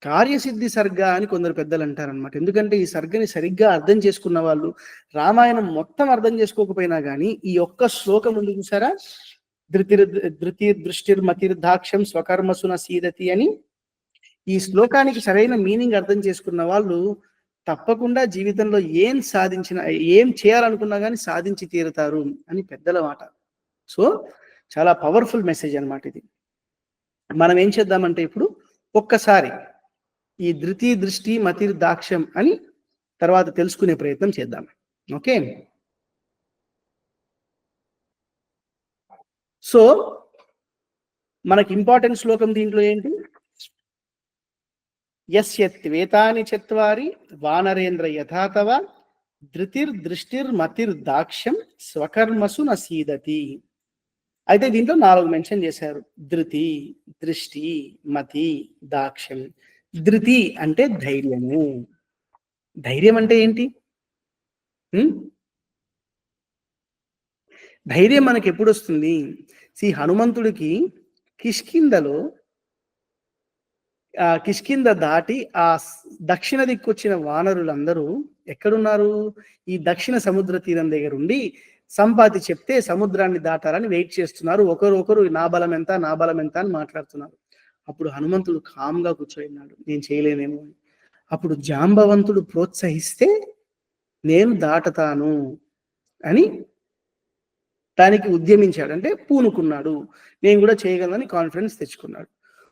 కార్యసిద్ధి సర్గ అని కొందరు పెద్దలు అంటారనమాట. ఎందుకంటే ఈ సర్గని సరిగ్గా అర్థం చేసుకున్న వాళ్ళు రామాయణం మొత్తం అర్థం చేసుకోకపోయినా గానీ ఈ ఒక్క శ్లోకం ఉంది చూసారా? ధృతిర్దృష్టిర్మతిర్దాక్ష్యం స్వకర్మసున సీదతి అని. ఈ శ్లోకానికి సరైన మీనింగ్ అర్థం చేసుకున్న వాళ్ళు తప్పకుండా జీవితంలో ఏం చేయాలనుకున్నా గానీ సాధించి తీరుతారు అని పెద్దల మాట. సో చాలా పవర్ఫుల్ మెసేజ్ అన్నమాట ఇది. మనం ఏం చేద్దామంటే ఇప్పుడు ఒక్కసారి ఈ ధృతి దృష్టి మతిర్దాక్ష్యం అని తర్వాత తెలుసుకునే ప్రయత్నం చేద్దాం. ఓకే, సో మనకి ఇంపార్టెంట్ శ్లోకం దీంట్లో ఏంటి? యస్యత్వేతాని చత్వారి వానరేంద్ర యథాతవ ధృతిర్దృష్టిర్మతిర్దాక్ష్యం స్వకర్మసు నసీదతి. అయితే దీంట్లో 4 మెన్షన్ చేశారు: ధృతి, దృష్టి, మతి, దాక్ష్యం. ధృతి అంటే ధైర్యము. ధైర్యం అంటే ఏంటి? ధైర్యం మనకి ఎప్పుడు వస్తుంది? హనుమంతుడికి కిష్కింద దాటి ఆ దక్షిణ దిక్కొచ్చిన వానరులందరూ ఎక్కడున్నారు? ఈ దక్షిణ సముద్ర తీరం దగ్గర ఉండి సంపాతి చెప్తే సముద్రాన్ని దాటాలని వెయిట్ చేస్తున్నారు. ఒకరు నా బలం ఎంత అని మాట్లాడుతున్నారు. అప్పుడు హనుమంతుడు కామ్గా కూర్చోయినాడు, నేను చేయలేనేమో అని. అప్పుడు జాంబవంతుడు ప్రోత్సహిస్తే నేను దాటతాను అని దానికి ఉద్యమించాడు, అంటే పూనుకున్నాడు. నేను కూడా చేయగలనని కాన్ఫిడెన్స్ తెచ్చుకున్నాడు.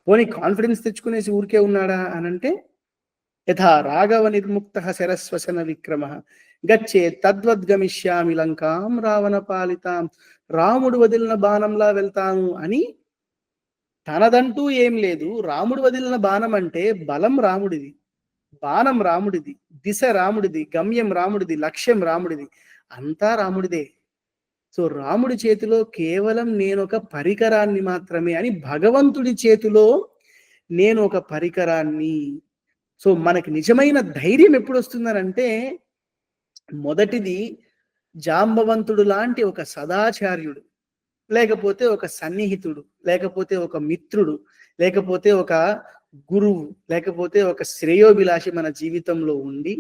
పోనీ కాన్ఫిడెన్స్ తెచ్చుకునేసి ఊరికే ఉన్నాడా అనంటే, యథా రాఘవ నిర్ముక్త శరస్వసన విక్రమ గచ్చే తద్వద్గమిష్యామి లంకాం రావణ పాలితాం. రాముడు వదిలిన బాణంలా వెళ్తాను అని తనదంటూ ఏం లేదు. రాముడు వదిలిన బాణం అంటే బలం రాముడిది, బాణం రాముడిది, దిశ రాముడిది, గమ్యం రాముడిది, లక్ష్యం రాముడిది, అంతా రాముడిదే. సో రాముడి చేతిలో కేవలం నేను ఒక పరికరాన్ని మాత్రమే అని, భగవంతుడి చేతిలో నేను ఒక పరికరాన్ని. సో మనకి నిజమైన ధైర్యం ఎప్పుడు వస్తుందనంటే, మొదటిది జాంబవంతుడు లాంటి ఒక సదాచార్యుడు, లేకపోతే ఒక సన్నిహితుడు, లేకపోతే ఒక మిత్రుడు, లేకపోతే ఒక గురువు, లేకపోతే ఒక శ్రేయోభిలాషి మన జీవితంలో ఉండి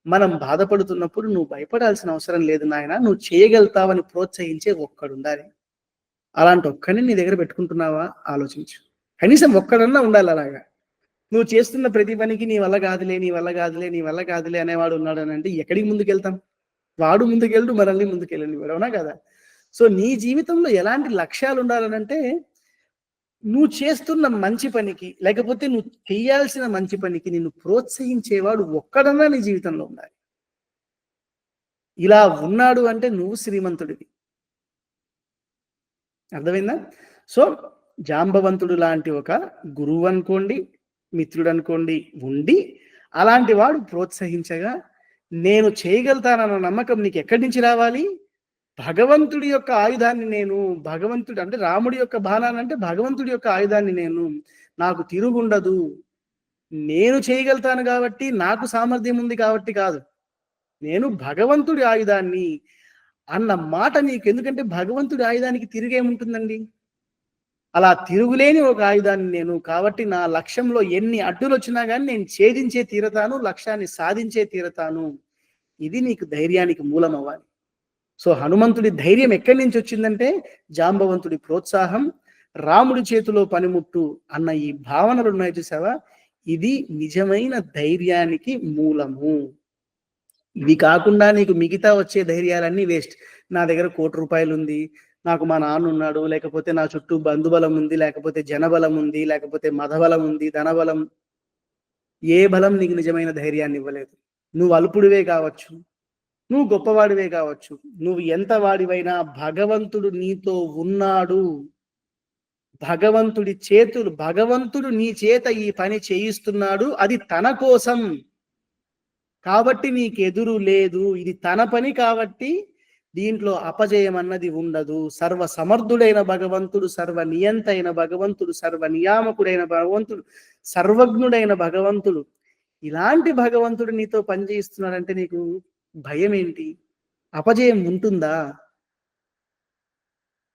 మనం బాధపడుతున్నప్పుడు నువ్వు భయపడాల్సిన అవసరం లేదు నాయన, నువ్వు చేయగలుగుతావని ప్రోత్సహించే ఒక్కడుండాలి. అలాంటి ఒక్కడిని నీ దగ్గర పెట్టుకుంటున్నావా? ఆలోచించు. కనీసం ఒక్కడన్నా ఉండాలి అలాగా. నువ్వు చేస్తున్న ప్రతి పనికి నీ వల్ల కాదులే అనేవాడు ఉన్నాడు అని అంటే ఎక్కడికి ముందుకెళ్తాం? వాడు ముందుకెళ్ళడు, మనల్ని ముందుకెళ్ళండి, అవునా కదా? సో నీ జీవితంలో ఎలాంటి లక్ష్యాలు ఉండాలనంటే, నువ్వు చేస్తున్న మంచి పనికి, లేకపోతే నువ్వు చేయాల్సిన మంచి పనికి నిన్ను ప్రోత్సహించేవాడు ఒక్కడన్నా నీ జీవితంలో ఉండాలి. ఇలా ఉన్నాడు అంటే నువ్వు శ్రీమంతుడివి. అర్థమైందా? సో జాంబవంతుడు లాంటి ఒక గురువు అనుకోండి, మిత్రుడు అనుకోండి ఉండి, అలాంటి వాడు ప్రోత్సహించగా నేను చేయగలుగుతానన్న నమ్మకం నీకు ఎక్కడి నుంచి రావాలి? భగవంతుడి యొక్క ఆయుధాన్ని నేను, భగవంతుడు అంటే రాముడి యొక్క బాణాన్ని, అంటే భగవంతుడి యొక్క ఆయుధాన్ని నేను, నాకు తిరుగుండదు, నేను చేయగలుగుతాను కాబట్టి, నాకు సామర్థ్యం ఉంది కాబట్టి కాదు, నేను భగవంతుడి ఆయుధాన్ని అన్న మాట నీకు. ఎందుకంటే భగవంతుడి ఆయుధానికి తిరిగేముంటుందండి? అలా తిరుగులేని ఒక ఆయుధాన్ని నేను, కాబట్టి నా లక్ష్యంలో ఎన్ని అడ్డులు వచ్చినా కానీ నేను ఛేదించే తీరతాను, లక్ష్యాన్ని సాధించే తీరతాను. ఇది నీకు ధైర్యానికి మూలం అవ్వాలి. సో హనుమంతుడి ధైర్యం ఎక్కడి నుంచి వచ్చిందంటే, జాంబవంతుడి ప్రోత్సాహం, రాముడి చేతిలో పనిముట్టు అన్న ఈ భావనలు ఉన్నాయి చూసావా, ఇది నిజమైన ధైర్యానికి మూలము. ఇవి కాకుండా నీకు మిగతా వచ్చే ధైర్యాలన్నీ వేస్ట్. నా దగ్గర 1 కోటి రూపాయలు ఉంది, నాకు మా నాన్న ఉన్నాడు, లేకపోతే నా చుట్టూ బంధుబలం ఉంది, లేకపోతే జనబలం ఉంది, లేకపోతే మతబలం ఉంది, ధనబలం. ఏ బలం నీకు నిజమైన ధైర్యాన్ని ఇవ్వలేదు. నువ్వు అల్పుడివే కావచ్చు, నువ్వు గొప్పవాడివే కావచ్చు, నువ్వు ఎంత వాడివైనా భగవంతుడు నీతో ఉన్నాడు. భగవంతుడు నీ చేత ఈ పని చేయిస్తున్నాడు, అది తన కోసం కాబట్టి నీకెదురు లేదు. ఇది తన పని కాబట్టి దీంట్లో అపజయం అన్నది ఉండదు. సర్వ సమర్థుడైన భగవంతుడు, సర్వ నియంతైన భగవంతుడు, సర్వ నియామకుడైన భగవంతుడు, సర్వజ్ఞుడైన భగవంతుడు, ఇలాంటి భగవంతుడు నీతో పనిచేస్తున్నాడంటే నీకు భయం ఏంటి? అపజయం ఉంటుందా?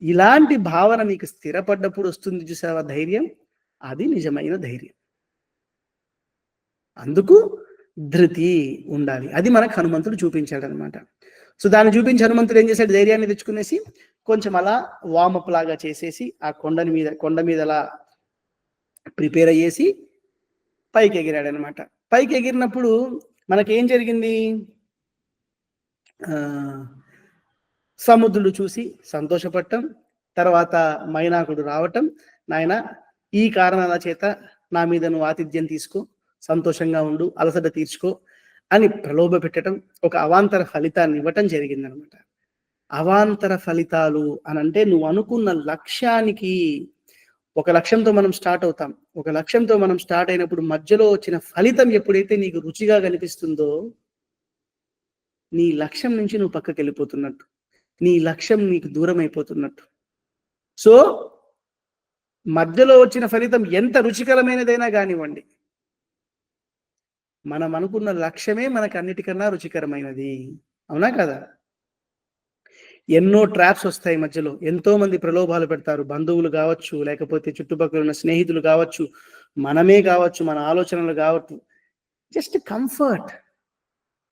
ఇలాంటి భావన నీకు స్థిరపడ్డప్పుడు వస్తుంది చూసావా ధైర్యం, అది నిజమైన ధైర్యం. అందుకు ధృతి ఉండాలి. అది మనకు హనుమంతుడు చూపించాడనమాట. సో దాన్ని చూపించి హనుమంతుడు ఏం చేశాడు, ధైర్యాన్ని తెచ్చుకునేసి కొంచెం అలా వామప్ లాగా చేసేసి ఆ కొండ మీద అలా ప్రిపేర్ అయ్యేసి పైకి ఎగిరాడనమాట. పైకి ఎగిరినప్పుడు మనకేం జరిగింది, సముద్రుడు చూసి సంతోషపడటం, తర్వాత మైనాకుడు రావటం, నాయన ఈ కారణాల చేత నా మీద నువ్వు ఆతిథ్యం తీసుకో, సంతోషంగా ఉండు, అలసట తీర్చుకో అని ప్రలోభ పెట్టడం, ఒక అవాంతర ఫలితాన్ని ఇవ్వటం జరిగిందనమాట. అవాంతర ఫలితాలు అనంటే నువ్వు అనుకున్న లక్ష్యానికి, ఒక లక్ష్యంతో మనం స్టార్ట్ అవుతాం, ఒక లక్ష్యంతో మనం స్టార్ట్ అయినప్పుడు మధ్యలో వచ్చిన ఫలితం ఎప్పుడైతే నీకు రుచిగా కనిపిస్తుందో నీ లక్ష్యం నుంచి నువ్వు పక్కకి వెళ్ళిపోతున్నట్టు, నీ లక్ష్యం నీకు దూరం అయిపోతున్నట్టు. సో మధ్యలో వచ్చిన ఫలితం ఎంత రుచికరమైనదైనా కానివ్వండి, మనం అనుకున్న లక్ష్యమే మనకు అన్నిటికన్నా రుచికరమైనది. అవునా కదా? ఎన్నో ట్రాప్స్ వస్తాయి మధ్యలో, ఎంతో మంది ప్రలోభాలు పెడతారు, బంధువులు కావచ్చు, లేకపోతే చుట్టుపక్కల ఉన్న స్నేహితులు కావచ్చు, మనమే కావచ్చు, మన ఆలోచనలు కావచ్చు. Just comfort.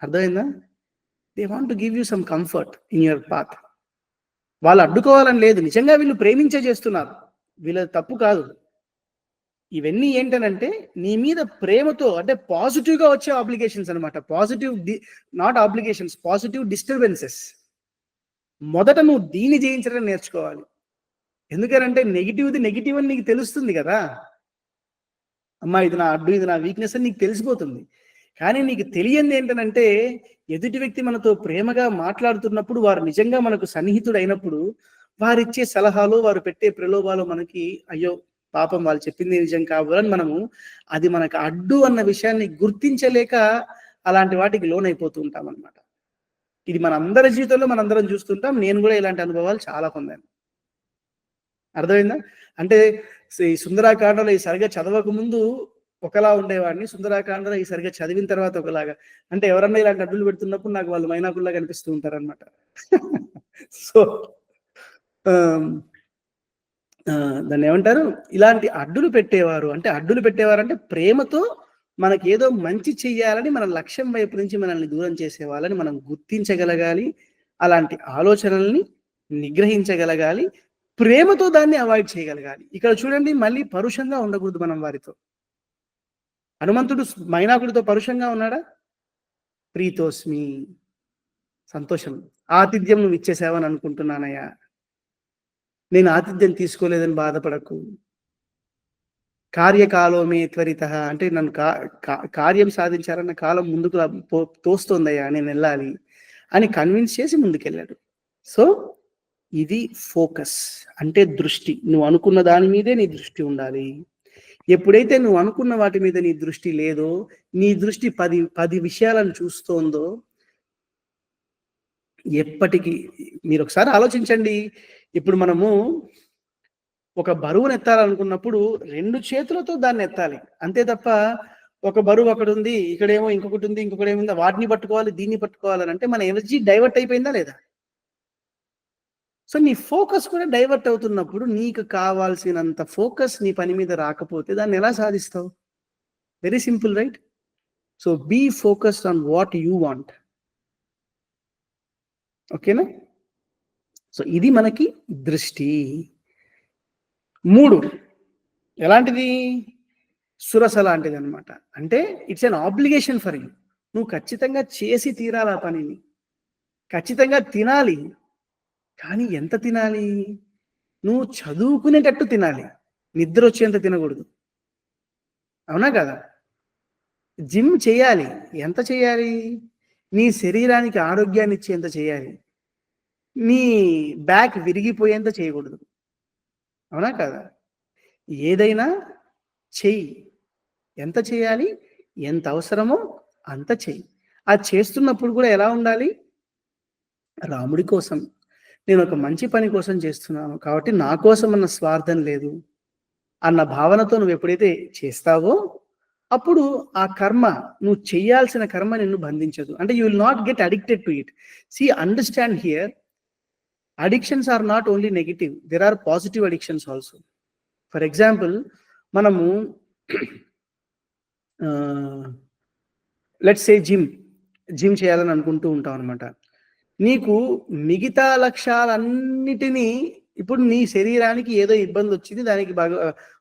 అర్థమైందా? They want to give you some comfort in your path. వాళ్ళు అడ్డుకోవాలని లేదు, నిజంగా వీళ్ళు ప్రేమించే చేస్తున్నారు, వీళ్ళ తప్పు కాదు. ఇవన్నీ ఏంటనంటే నీ మీద ప్రేమతో, అంటే పాజిటివ్గా వచ్చే ఆబ్లిగేషన్స్ అనమాట. Positive not obligations, positive disturbances. మొదట నువ్వు దీన్ని జయించడం నేర్చుకోవాలి. ఎందుకనంటే నెగిటివ్ది నెగిటివ్ అని నీకు తెలుస్తుంది కదా. అమ్మా ఇది నా అడ్డు, ఇది నా వీక్నెస్ అని నీకు తెలిసిపోతుంది. కానీ నీకు తెలియంది ఏంటనంటే ఎదుటి వ్యక్తి మనతో ప్రేమగా మాట్లాడుతున్నప్పుడు, వారు నిజంగా మనకు సన్నిహితుడు అయినప్పుడు, వారిచ్చే సలహాలు, వారు పెట్టే ప్రలోభాలు మనకి అయ్యో పాపం వాళ్ళు చెప్పింది నిజం కావాలని మనము అది మనకు అడ్డు అన్న విషయాన్ని గుర్తించలేక అలాంటి వాటికి లోనైపోతూ ఉంటాం అనమాట. ఇది మన అందరి జీవితంలో మనందరం చూస్తుంటాం. నేను కూడా ఇలాంటి అనుభవాలు చాలా పొందాను. అర్థమైందా? అంటే ఈ సుందరాకాండలో ఈ సరిగా చదవక ముందు ఒకలా ఉండేవాడిని, సుందరాకాండలో ఈ సరిగా చదివిన తర్వాత ఒకలాగా. అంటే ఎవరన్నా ఇలాంటి అడ్డులు పెడుతున్నప్పుడు నాకు వాళ్ళు మైనాకుల్లా కనిపిస్తూ ఉంటారనమాట. సో దాన్ని ఏమంటారు, ఇలాంటి అడ్డులు పెట్టేవారు అంటే ప్రేమతో మనకి ఏదో మంచి చెయ్యాలని, మన లక్ష్యం వైపు నుంచి మనల్ని దూరం చేసే వాళ్ళని మనం గుర్తించగలగాలి. అలాంటి ఆలోచనల్ని నిగ్రహించగలగాలి. ప్రేమతో దాన్ని అవాయిడ్ చేయగలగాలి. ఇక్కడ చూడండి, మళ్ళీ పరుషంగా ఉండకూడదు మనం వారితో. హనుమంతుడు మైనాకుడితో పరుషంగా ఉన్నాడా? ప్రీతోస్మి, సంతోషం, ఆతిథ్యం నువ్వు ఇచ్చేసావని అనుకుంటున్నానయ్యా, నేను ఆతిథ్యం తీసుకోలేదని బాధపడకు. కార్యకాలోమే త్వరిత, అంటే నన్ను కార్యం సాధించాలన్న కాలం ముందుకు తోస్తోందయ్యా, నేను వెళ్ళాలి అని కన్విన్స్ చేసి ముందుకెళ్ళాడు. సో ఇది ఫోకస్, అంటే దృష్టి. నువ్వు అనుకున్న దాని మీదే నీ దృష్టి ఉండాలి. ఎప్పుడైతే నువ్వు అనుకున్న వాటి మీద నీ దృష్టి లేదో, నీ దృష్టి 10 విషయాలను చూస్తోందో, ఎప్పటికీ మీరు ఒకసారి ఆలోచించండి. ఇప్పుడు మనము ఒక బరువును ఎత్తాలనుకున్నప్పుడు 2 చేతులతో దాన్ని ఎత్తాలి, అంతే తప్ప ఒక బరువు అక్కడ ఉంది, ఇక్కడేమో ఇంకొకటి ఉంది, ఇంకొకటి ఏముంది, వాటిని పట్టుకోవాలి, దీన్ని పట్టుకోవాలని అంటే మన ఎనర్జీ డైవర్ట్ అయిపోయిందా లేదా? సో నీ ఫోకస్ కూడా డైవర్ట్ అవుతున్నప్పుడు, నీకు కావాల్సినంత ఫోకస్ నీ పని మీద రాకపోతే దాన్ని ఎలా సాధిస్తావు? Very simple, right? So be focused on what you want. ఓకేనా? సో ఇది మనకి దృష్టి. 3 ఎలాంటిది? సురస లాంటిది అనమాట. అంటే it's an obligation for you. నువ్వు ఖచ్చితంగా చేసి తీరాలి ఆ పనిని, ఖచ్చితంగా తినాలి. కానీ ఎంత తినాలి? నువ్వు చదువుకునేటట్టు తినాలి, నిద్ర వచ్చేంత తినకూడదు. అవునా కదా? జిమ్ చేయాలి, ఎంత చేయాలి? నీ శరీరానికి ఆరోగ్యాన్ని ఇచ్చేంత చేయాలి, నీ బ్యాక్ విరిగిపోయేంత చేయకూడదు. అవునా కదా? ఏదైనా చెయ్యి, ఎంత చేయాలి, ఎంత అవసరమో అంత చెయ్యి. అది చేస్తున్నప్పుడు కూడా ఎలా ఉండాలి? రాముడి కోసం, నేను ఒక మంచి పని కోసం చేస్తున్నాను కాబట్టి నా కోసం అన్న స్వార్థం లేదు అన్న భావనతో నువ్వు ఎప్పుడైతే చేస్తావో అప్పుడు ఆ కర్మ, నువ్వు చేయాల్సిన కర్మ నిన్ను బంధించదు. అంటే you will not get addicted to it. See, understand here, addictions are not only negative, there are positive addictions also. For example, మనము లెట్స్ సే జిమ్ చేయాలని అనుకుంటూ ఉంటాం అనమాట. నీకు మిగతా లక్ష్యాలన్నిటినీ ఇప్పుడు నీ శరీరానికి ఏదో ఇబ్బందొచ్చింది. దానికి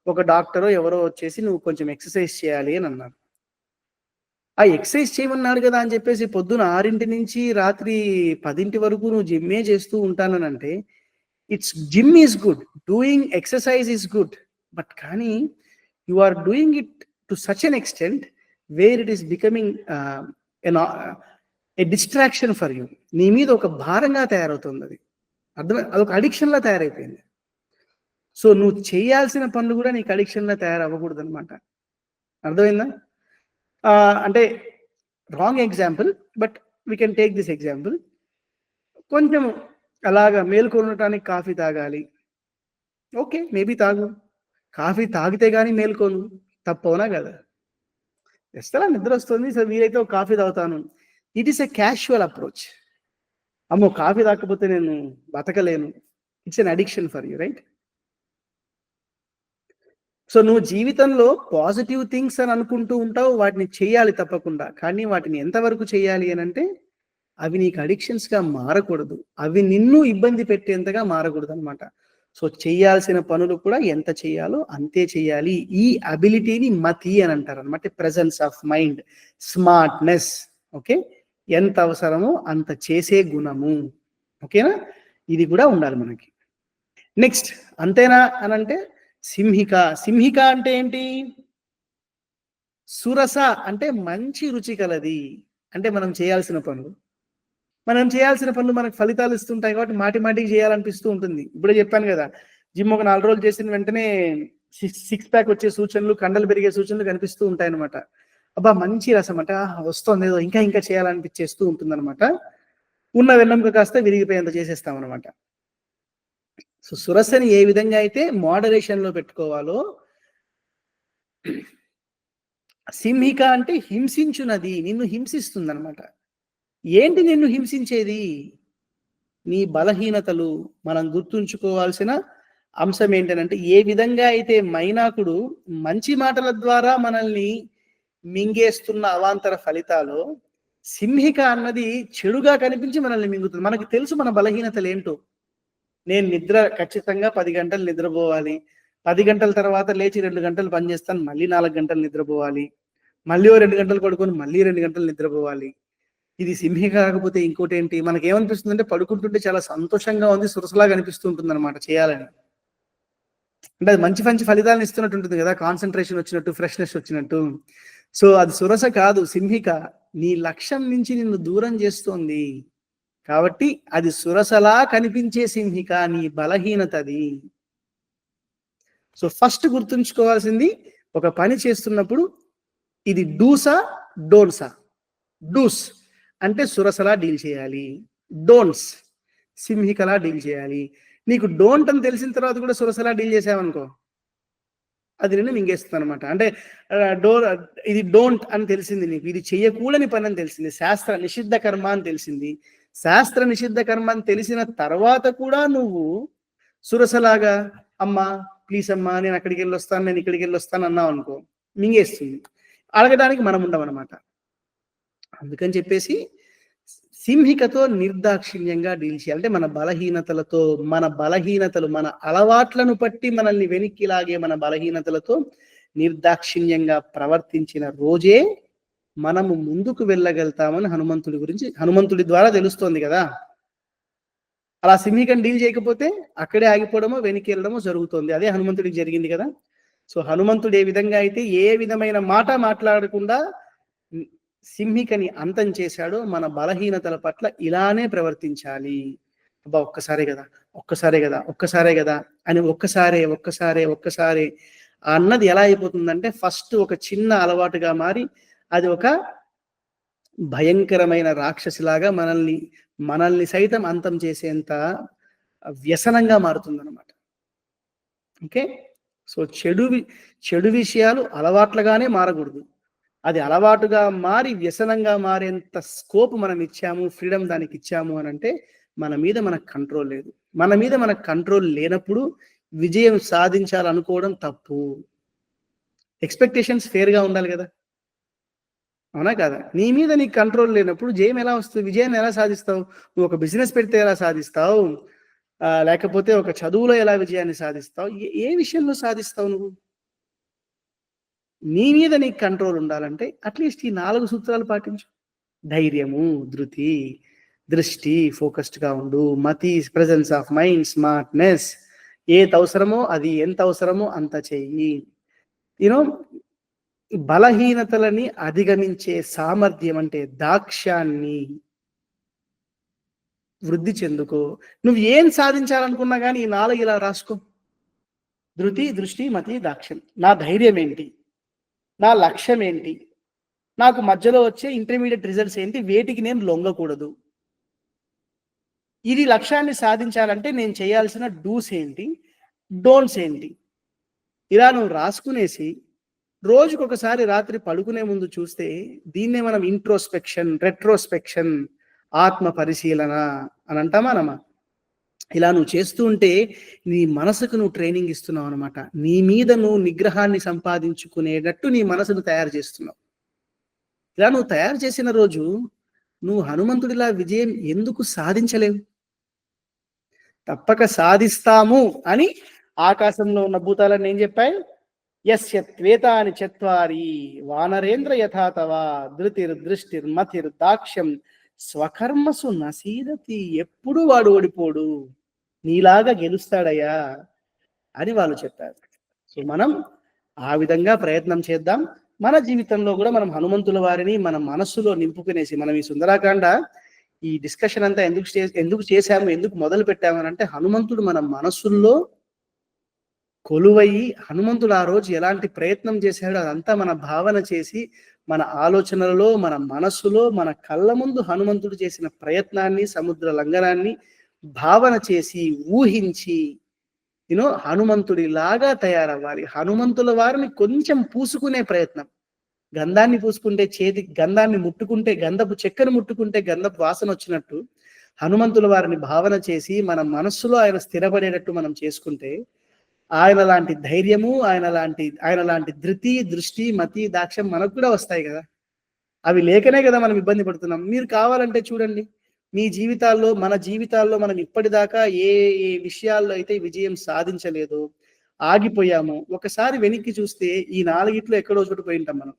ఒక డాక్టరో ఎవరో వచ్చేసి నువ్వు కొంచెం ఎక్సర్సైజ్ చేయాలి అని అన్నారు. ఆ ఎక్సర్సైజ్ చేయమన్నాడు కదా అని చెప్పేసి పొద్దున 6 నుంచి రాత్రి 10 వరకు నువ్వు జిమ్మే చేస్తూ ఉంటాననంటే, gym is good. Doing exercise is good. But కానీ you are doing it to such an extent where it is becoming an a distraction for you. నీ మీద ఒక భారంగా తయారవుతుందది. అదొక అడిక్షన్‌లా తయారైపోయింది. సో, నువ్వు చేయాల్సిన పనులు గూడా నీకు అడిక్షన్‌లా తయారవ్వకూడదనమాట. అర్థమైందా? అంటే wrong example, but we can take this example. కొంచెం అలాగా మేలుకొనటానికి కాఫీ తాగాలి. ఓకే. మేబీ తాగు. కాఫీ తాగితే గాని మేలుకోను. తప్పవునా గదా! జస్ట్ అలా నిద్రొస్తుంది. సో, వీలైతే ఒక కాఫీ తాగుతాను. It is a casual approach. అమ్మో! కాఫీ తాగకపోతే నేను బతకలేను. It's an addiction for you, right? So, నువ్వు జీవితంలో పాజిటివ్ థింగ్స్ అని అనుకుంటూ ఉంటావు. వాటిని చేయాలి తప్పకుండా. కానీ వాటిని ఎంతవరకు చేయాలి అనంటే, అవి నీకు అడిక్షన్స్‌గా మారకూడదు. అవి నిన్ను ఇబ్బంది పెట్టేంతగా మారకూడదనమాట. సో, చేయాల్సిన పనులు కూడా ఎంత చేయాలో అంతే చేయాలి. ఈ అబిలిటీని మతి అని అంటారనమాట. Presence of mind, smartness. Okay. ఎంత అవసరమో అంత చేసే గుణము. ఓకేనా? ఇది కూడా ఉండాలి మనకి. నెక్స్ట్ అంతేనా అనంటే సింహిక. సింహిక అంటే ఏంటి? సురస అంటే మంచి రుచి కలది. అంటే మనం చేయాల్సిన పనులు. మనం చేయాల్సిన పనులు మనకు ఫలితాలు ఇస్తుంటాయి కాబట్టి మాటి మాటికి చేయాలనిపిస్తూ ఉంటుంది. ఇప్పుడే చెప్పాను గదా! జిమ్ ఒక 4 రోజులు చేసిన వెంటనే సిక్స్ ప్యాక్ వచ్చే సూచనలు, కండలు పెరిగే సూచనలు కనిపిస్తూ ఉంటాయన్నమాట. అబ్బా! మంచి రసమట. వస్తోంది ఏదో ఇంకా ఇంకా చేయాలనిపిచ్చేస్తూ ఉంటుందన్నమాట. ఉన్న వెన్నెముక కాస్త విరిగిపోయేంత చేసేస్తామన్నమాట. సో, సురసని ఏ విధంగా అయితే మోడరేషన్‌లో పెట్టుకోవాలో, సింహిక అంటే హింసించునది. నిన్ను హింసిస్తుందన్నమాట. ఏంటి నిన్ను హింసించేది? నీ బలహీనతలు. మనం గుర్తుంచుకోవాల్సిన అంశం ఏంటనంటే, ఏ విధంగా అయితే మైనాకుడు మంచి మాటల ద్వారా మనల్ని మింగేస్తున్న అవాంతర ఫలితాలో, సింహిక అన్నది చెడుగా కనిపించి మనల్ని మింగుతుంది. మనకు తెలుసు మన బలహీనతలేంటో. నేను నిద్ర ఖచ్చితంగా 10 గంటలు నిద్రపోవాలి. 10 గంటల తర్వాత లేచి 2 గంటలు పని చేస్తాను. మళ్ళీ 4 గంటలు నిద్రపోవాలి. మళ్ళీ ఓ 2 గంటలు పడుకొని మళ్ళీ 2 గంటలు నిద్రపోవాలి. ఇది సింహిక కాకపోతే ఇంకోటేంటి? మనకేమనిపిస్తుందంటే పడుకుంటుంటే చాలా సంతోషంగా ఉంది. సురసలాగా అనిపిస్తూ ఉంటుందన్నమాట చేయాలని. అంటే అది మంచి మంచి ఫలితాలను ఇస్తున్నట్టు ఉంటుంది కదా! కాన్సంట్రేషన్ వచ్చినట్టు, ఫ్రెష్‌నెస్ వచ్చినట్టు. సో, అది సురస కాదు సింహిక. నీ లక్ష్యం నుంచి నిన్ను దూరం చేస్తోంది. కాబట్టి అది సురసలా కనిపించే సింహిక నీ బలహీనతది. సో, ఫస్ట్ గుర్తుంచుకోవాల్సింది ఒక పని చేస్తున్నప్పుడు ఇది డూసా? డోంట్సా? డూస్ అంటే సురసలా డీల్ చేయాలి. డోంట్స్ సింహికలా డీల్ చేయాలి. నీకు డోంట్ అని తెలిసిన తర్వాత కూడా సురసలా డీల్ చేసావనుకో, అది నిన్ను మింగేస్తుందనమాట. అంటే ఇది డోంట్ అని తెలిసింది నీకు. ఇది చెయ్యకూడని పని అని తెలిసింది. శాస్త్ర నిషిద్ధ కర్మ అని తెలిసింది. శాస్త్ర నిషిద్ధ కర్మ అని తెలిసిన తర్వాత కూడా నువ్వు సురసలాగా అమ్మా ప్లీజ్ అమ్మా నేను అక్కడికెళ్ళొస్తాను, నేను ఇక్కడికెళ్ళొస్తాను అన్నావనుకో, మింగేస్తుంది. అడగడానికి మనం ఉండమనమాట. అందుకని చెప్పేసి సింహికతో నిర్దాక్షిణ్యంగా డీల్ చేయాలి. అంటే మన బలహీనతలు, మన అలవాట్లను బట్టి మనల్ని వెనక్కి లాగే మన బలహీనతలతో నిర్దాక్షిణ్యంగా ప్రవర్తించిన రోజే మనము ముందుకు వెళ్ళగలుగుతామని హనుమంతుడి ద్వారా తెలుస్తోంది కదా! అలా సింహికని డీల్ చేయకపోతే అక్కడే ఆగిపోవడమో, వెనక్కి వెళ్ళడమో జరుగుతోంది. అదే హనుమంతుడికి జరిగింది కదా! సో, హనుమంతుడు ఏ విధంగా అయితే ఏ విధమైన మాట మాట్లాడకుండా సింహికని అంతం చేశాడో, మన బలహీనతల పట్ల ఇలానే ప్రవర్తించాలి. అబ్బా! ఒక్కసారే గదా అని ఒక్కసారే అన్నది ఎలా అయిపోతుందంటే ఫస్ట్ ఒక చిన్న అలవాటుగా మారి అది ఒక భయంకరమైన రాక్షసిలాగా మనల్ని సైతం అంతం చేసేంత వ్యసనంగా మారుతుందన్నమాట. ఓకే. సో, చెడు విషయాలు అలవాట్లుగానే మారకూడదు. అది అలవాటుగా మారి వ్యసనంగా మారేంత స్కోప్ మనం ఇచ్చాము, ఫ్రీడమ్ దానికిచ్చాము అనంటే మన మీద మనకు కంట్రోల్ లేదు. మన మీద మనకు కంట్రోల్ లేనప్పుడు విజయం సాధించాలనుకోవడం తప్పు. ఎక్స్‌పెక్టేషన్స్ ఫెయిర్‌గా ఉండాలి గదా! అవునా కాదా? నీ మీద నీకు కంట్రోల్ లేనప్పుడు జయం ఎలా వస్తుంది? విజయాన్ని ఎలా సాధిస్తావు? నువ్వు ఒక బిజినెస్ పెడితే ఎలా సాధిస్తావు? లేకపోతే ఒక చదువులో ఎలా విజయాన్ని సాధిస్తావు? ఏ ఏ విషయంలో సాధిస్తావు నువ్వు? నీ మీద నీకు కంట్రోల్ ఉండాలంటే అట్‌లీస్ట్ ఈ 4 సూత్రాలు పాటించు. ధైర్యము, ధృతి, దృష్టి, ఫోకస్డ్‌గా ఉండు. మతి, ప్రెజెన్స్ ఆఫ్ మైండ్, స్మార్ట్‌నెస్. ఏదవసరమో అది, ఎంత అవసరమో అంత చెయ్యి. యూ నో బలహీనతలని అధిగమించే సామర్థ్యం అంటే దాక్ష్యాన్ని వృద్ధి చెందుకో. నువ్వు ఏం సాధించాలనుకున్నా గాని ఈ 4 ఇలా రాసుకో. ధృతి, దృష్టి, మతి, దాక్ష్యం. నా ధైర్యం ఏంటి? నా లక్ష్యం ఏంటి? నాకు మధ్యలో వచ్చే ఇంటర్మీడియేట్ రిజల్ట్స్ ఏంటి? వేటికి నేను లొంగకూడదు. ఇది లక్ష్యాన్ని సాధించాలంటే నేను చేయాల్సిన డూస్ ఏంటి? డోంట్స్ ఏంటి? ఇలా నువ్వు రాసుకునేసి రోజుకొకసారి రాత్రి పడుకునే ముందు చూస్తే దీన్నే మనం ఇంట్రోస్పెక్షన్, రెట్రోస్పెక్షన్, ఆత్మ పరిశీలన అని అంటామా అనమా? ఇలా నువ్వు చేస్తూ ఉంటే నీ మనసుకు నువ్వు ట్రైనింగ్ ఇస్తున్నావు అనమాట. నీ మీద నువ్వు నిగ్రహాన్ని సంపాదించుకునేటట్టు నీ మనసును తయారు చేస్తున్నావు. ఇలా నువ్వు తయారు చేసిన రోజు నువ్వు హనుమంతుడిలా విజయం ఎందుకు సాధించలేవు? తప్పక సాధిస్తాము అని ఆకాశంలో ఉన్న భూతాలన్నీ ఏం చెప్పాయి? యస్య త్వేతాని చత్వారి వానరేంద్ర యథాతవ ధృతిర్ దాక్ష్యం స్వకర్మసు నసీదతి. ఎప్పుడు వాడు ఓడిపోడు, నీలాగా గెలుస్తాడయ్యా అని వాళ్ళు చెప్పారు. సో మనం ఆ విధంగా ప్రయత్నం చేద్దాం. మన జీవితంలో కూడా మనం హనుమంతుల వారిని మన మనస్సులో నింపుకునేసి, మనం ఈ సుందరాకాండ ఈ డిస్కషన్ అంతా ఎందుకు చేశాము, ఎందుకు మొదలు పెట్టాము అని అంటే, హనుమంతుడు మన మనస్సుల్లో కొలువయి, హనుమంతుడు ఆ రోజు ఎలాంటి ప్రయత్నం చేశాడో అదంతా మన భావన చేసి, మన ఆలోచనలలో, మన మనస్సులో, మన కళ్ళ ముందు హనుమంతుడు చేసిన ప్రయత్నాన్ని, సముద్ర లంఘనాన్ని భావన చేసి, ఊహించి, హనుమంతుడిలాగా తయారవ్వాలి. హనుమంతుల వారిని కొంచెం పూసుకునే ప్రయత్నం. గంధాన్ని పూసుకుంటే చేతికి, గంధాన్ని ముట్టుకుంటే, గంధపు చెక్కను ముట్టుకుంటే గంధపు వాసన వచ్చినట్టు హనుమంతుల వారిని భావన చేసి మన మనస్సులో ఆయన స్థిరపడేటట్టు మనం చేసుకుంటే, ఆయన లాంటి ధైర్యము, ఆయన లాంటి ధృతి, దృష్టి, మతి, దాక్ష్యం మనకు కూడా వస్తాయి కదా. అవి లేకనే కదా మనం ఇబ్బంది పడుతున్నాం. మీరు కావాలంటే చూడండి, మీ జీవితాల్లో, మన జీవితాల్లో మనం ఇప్పటిదాకా ఏ ఏ విషయాల్లో అయితే విజయం సాధించలేదు, ఆగిపోయాము, ఒకసారి వెనక్కి చూస్తే ఈ 4 ఎక్కడో చోటు పోయి ఉంటాం మనం.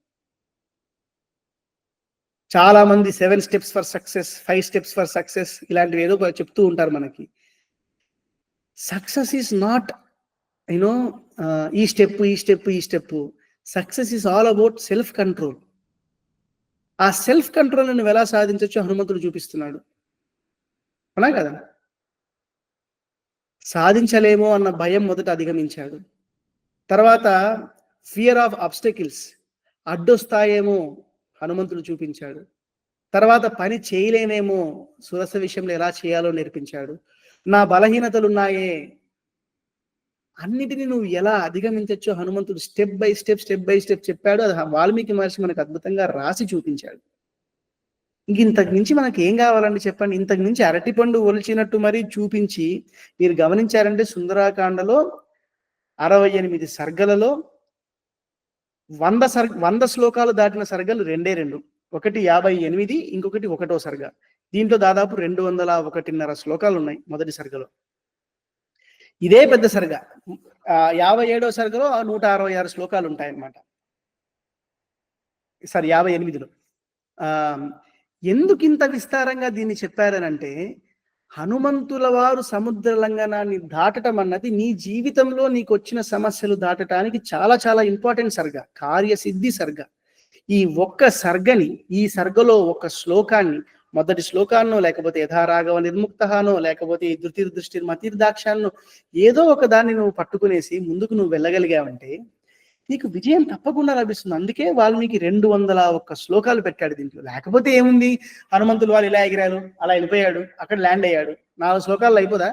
చాలా మంది 7 steps for success, 5 steps for success ఇలాంటివి ఏదో చెప్తూ ఉంటారు మనకి. సక్సెస్ ఈస్ నాట్ ఈ step. Success is all about self control. ఆ సెల్ఫ్ కంట్రోల్ నువ్వు ఎలా సాధించవచ్చు హనుమంతుడు చూపిస్తున్నాడు. అవునా కదా? సాధించలేమో అన్న భయం మొదట అధిగమించాడు. తర్వాత ఫియర్ ఆఫ్ ఆబ్స్టకిల్స్, అడ్డొస్తాయేమో హనుమంతుడు చూపించాడు. తర్వాత పని చేయలేనేమో, సురస విషయంలో ఎలా చేయాలో నేర్పించాడు. నా బలహీనతలు ఉన్నాయే, అన్నిటిని నువ్వు ఎలా అధిగమించచ్చో హనుమంతుడు స్టెప్ బై స్టెప్ చెప్పాడు. అది వాల్మీకి మహర్షి మనకు అద్భుతంగా రాసి చూపించాడు. ఇంతకు మించి మనకి ఏం కావాలండి చెప్పండి? ఇంతకు మించి అరటిపండు ఒలిచినట్టు మరీ చూపించి, మీరు గమనించారంటే సుందరాకాండలో 68 సర్గలలో 100 శ్లోకాలు దాటిన సర్గలు 2. ఒకటి 58, ఇంకొకటి 1వ సర్గ. దీంట్లో దాదాపు 201.5 శ్లోకాలు ఉన్నాయి మొదటి సర్గలో. ఇదే పెద్ద సర్గ 57వ సర్గలో 166 శ్లోకాలు ఉంటాయన్నమాట. సారీ 58లో. ఎందుకు ఇంత విస్తారంగా దీన్ని చెప్పారనంటే, హనుమంతుల వారు సముద్ర లంఘనాన్ని దాటడం అన్నది నీ జీవితంలో నీకు వచ్చిన సమస్యలు దాటడానికి చాలా చాలా ఇంపార్టెంట్ సర్గ, కార్యసిద్ధి సర్గ. ఈ ఒక్క సర్గని, ఈ సర్గలో ఒక శ్లోకాన్ని, మొదటి శ్లోకాన్నో లేకపోతే యథారాఘవ నిర్ముక్తహానో లేకపోతే ఈ దృష్టి మతిర్దాక్షాన్నో ఏదో ఒక దాన్ని నువ్వు పట్టుకునేసి ముందుకు నువ్వు వెళ్ళగలిగావంటే నీకు విజయం తప్పకుండా లభిస్తుంది. అందుకే వాల్మీకి 201 శ్లోకాలు పెట్టాడు దీంట్లో. లేకపోతే ఏముంది, హనుమంతులు వాళ్ళు ఇలా ఎగిరాడు, అలా వెళ్ళిపోయాడు, అక్కడ ల్యాండ్ అయ్యాడు, 4 శ్లోకాల్లో అయిపోదా?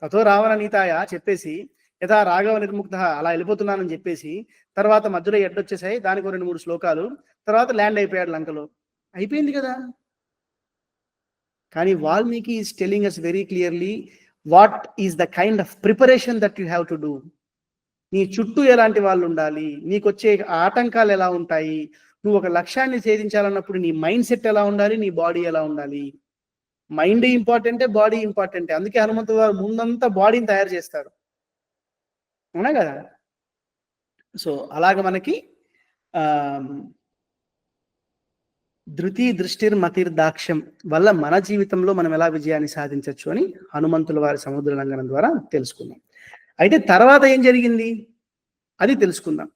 తతో రావణ నీతాయ చెప్పేసి, యథా రాఘవ నిర్ముక్త అలా వెళ్ళిపోతున్నానని చెప్పేసి, తర్వాత మధ్యలో ఎడ్డొచ్చేసాయి, దానికి 2-3 శ్లోకాలు, తర్వాత ల్యాండ్ అయిపోయాడు లంకలో, అయిపోయింది కదా. కానీ Valmiki is telling us very clearly what is the kind of preparation that you have to do. నీ చుట్టూ ఎలాంటి వాళ్ళు ఉండాలి, నీకొచ్చే ఆటంకాలు ఎలా ఉంటాయి, నువ్వు ఒక లక్ష్యాన్ని ఛేదించాలన్నప్పుడు నీ మైండ్ సెట్ ఎలా ఉండాలి, నీ బాడీ ఎలా ఉండాలి. మైండ్ ఇంపార్టెంటే, బాడీ ఇంపార్టెంటే. అందుకే హనుమంతుడు వారు ముందంతా బాడీని తయారు చేస్తారు. అవునా కదా? సో అలాగ మనకి ఆహ్, ధృతి దృష్టిర్మతిర్దాక్ష్యం వల్ల మన జీవితంలో మనం ఎలా విజయాన్ని సాధించొచ్చు అని హనుమంతుల వారి సముద్ర లంఘనం ద్వారా తెలుసుకున్నాం. అయితే తర్వాత ఏం జరిగింది? అది తెలుసుకుందాం.